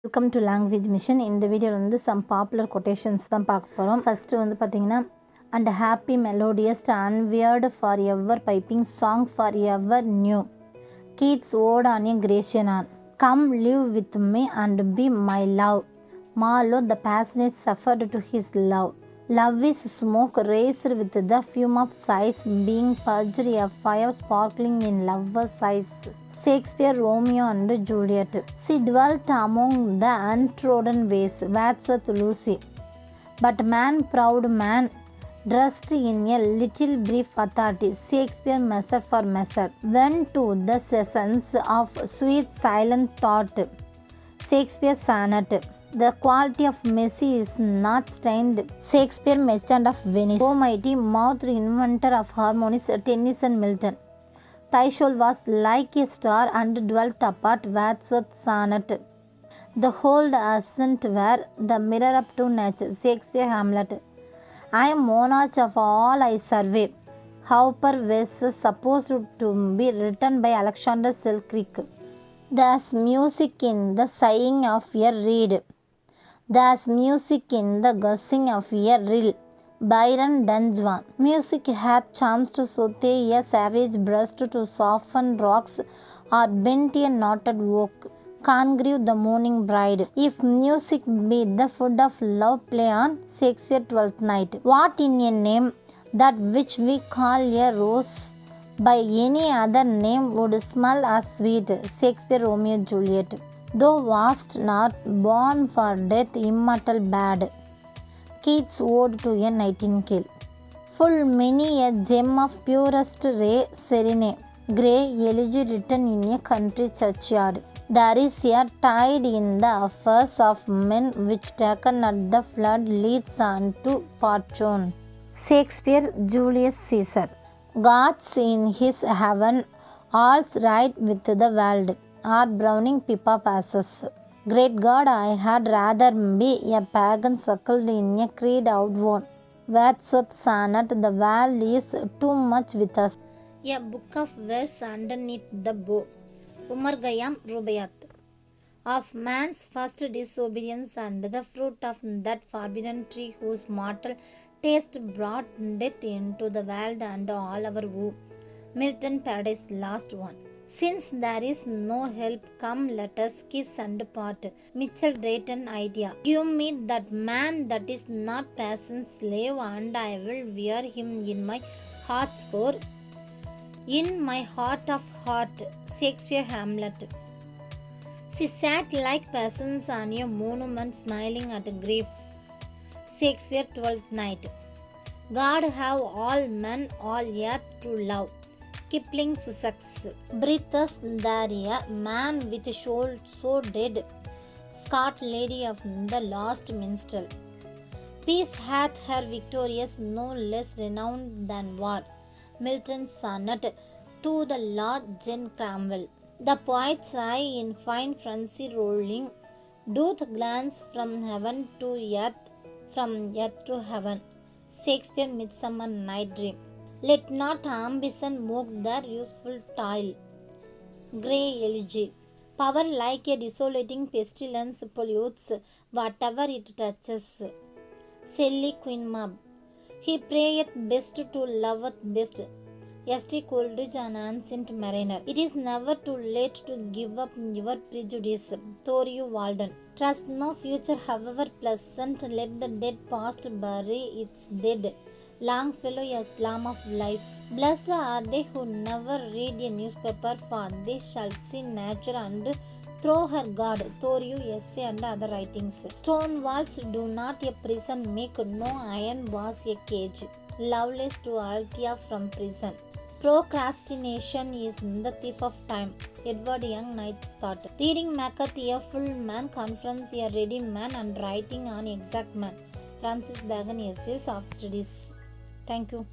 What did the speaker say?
Welcome to language mission. இந்த வீடியோவில் வந்து சம் பாப்புலர் கொட்டேஷன்ஸ் தான் பார்க்க போகிறோம். ஃபஸ்ட்டு வந்து பார்த்திங்கன்னா, and happy melodist unwearied for ever piping song for ever new Keats ode on a Grecian urn come live with me and be my love Marlowe the passionate shepherd to his love love is smoke raised with the fume of sighs being purged a fire sparkling in lovers' eyes. Shakespeare, Romeo and Juliet. She dwelt among the untrodden ways, Wordsworth, Lucy. But man, proud man, dressed in a little brief authority, Shakespeare, measure for measure, went to the sessions of sweet silent thought, Shakespeare, sonnet. The quality of mercy is not stained, Shakespeare, Merchant of Venice. O mighty mouthed inventor of harmonies, Tennyson, Milton. Thyshol was like a star and dwelt apart, Wordsworth, sonnet. The whole ascent were the mirror up to nature, Shakespeare, Hamlet. I am monarch of all I survey, Hopper was supposed to be written by Alexander Selkirk. There's music in the sighing of a reed, there's music in the gushing of a rill, Byron, Don Juan. Music hath charms to soothe a savage breast, to soften rocks or bend a knotted oak, Congreve, the morning bride. If music be the food of love, play on, Shakespeare, Twelfth Night. What in a name that which we call a rose by any other name would smell as sweet, Shakespeare, Romeo and Juliet. Thou wast not born for death, immortal bard, Keats, ode to a nightingale. Full many a gem of purest ray, serene, grey elegy written in a country churchyard. There is a tide in the affairs of men which taken at the flood leads on to fortune, Shakespeare, Julius Caesar. God's in his heaven, all's right with the world, R. Browning, Pippa Passes. Great God, I had rather be a pagan suckled in a creed outworn, Wordsworth, sonnet. The world is too much with us, a book of verse underneath the bow, Umar Khayyam, Rubaiyat. Of man's first disobedience and the fruit of that forbidden tree whose mortal taste brought death into the world and all our woe, Milton, Paradise Lost one. Since there is no help, come let us kiss and part, Mitchell, Drayton, idea. Give me that man that is not passion's slave, and I will wear him in my heart's core, in my heart of heart, Shakespeare, Hamlet. She sat like peasants on a monument, smiling at grief, Shakespeare, Twelfth Night. God have all men, all earth to love, Kipling, Sussex. Breathes there a man with a soul so dead, Scott, Lady of the Lost Minstrel. Peace hath her victorious no less renowned than war, Milton, sonnet. To the Lord John Cromwell. The poet's eye in fine fancy rolling, doth glance from heaven to earth, from earth to heaven, Shakespeare, Midsummer Night Dream. Let not ambition mock their useful toil, Grey elegy. Power like a desolating pestilence pollutes whatever it touches, Shelley, Queen Mab. He prayeth best to loveth best, S.T. Coleridge, an ancient mariner. It is never too late to give up your prejudice, Thoreau, Walden. Trust no future however pleasant, let the dead past bury its dead, Longfellow, a slam of life. Blessed are they who never read a newspaper, for they shall see nature and throw her God, Thoreau, essay and other writings. Stone walls do not a prison make, no iron bars a cage, Lovelace to Althea from prison. Procrastination is the thief of time, Edward Young, Night's Thought. Reading maketh a full man, confronts a ready man, and writing an exact man, Francis Bacon, Essays of Studies. Thank you.